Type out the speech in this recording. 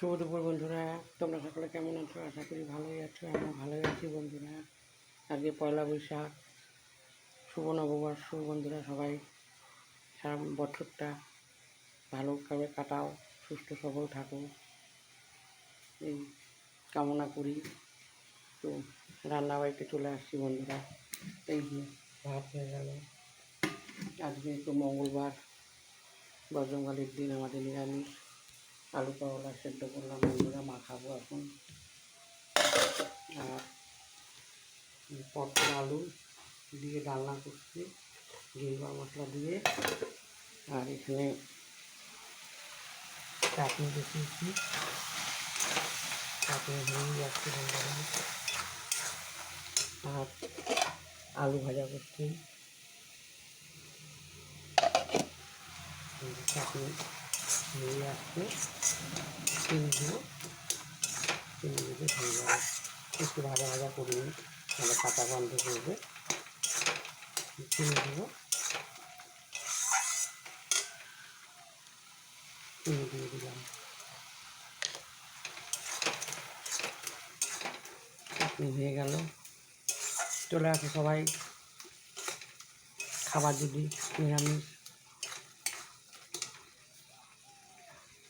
শুভ দুপুর বন্ধুরা, তোমরা সকলে কেমন আছো? আশা করি ভালোই আছো। আমিও ভালোই আছি বন্ধুরা। আজকে পয়লা বৈশাখ, শুভ নববর্ষ বন্ধুরা। সবাই সারা বছরটা ভালোভাবে কাটাও, সুস্থ সবল থাকো, এই কামনা করি। তো রান্নাবাড়িতে চলে আসছি বন্ধুরা। এই যে ভাত হয়ে গেল। আজকে তো মঙ্গলবার, বজরংবলীর দিন, আমাদের নিরামিষ। আলু করলা সেদ্ধ করলাম বন্ধুরা, মাখাবো এখন। আর পটল আলু দিয়ে ডালনা করছি জিরা মশলা দিয়ে। আর এখানে চাটনি বসিয়েছি, চাটনি হয়ে যাচ্ছে বন্ধুরা। আর আলু ভাজা করছি, চাটনি হয়ে আসছে। চিনি দিয়ে হয়ে যাবে। একটু ভাজা ভাজা করে নিই, তাহলে কাঁচা গন্ধ করবে। চিনি দিয়ে দিলাম। চাটনি হয়ে গেল। চলে আসে সবাই খাবার, যদি নিরামিষ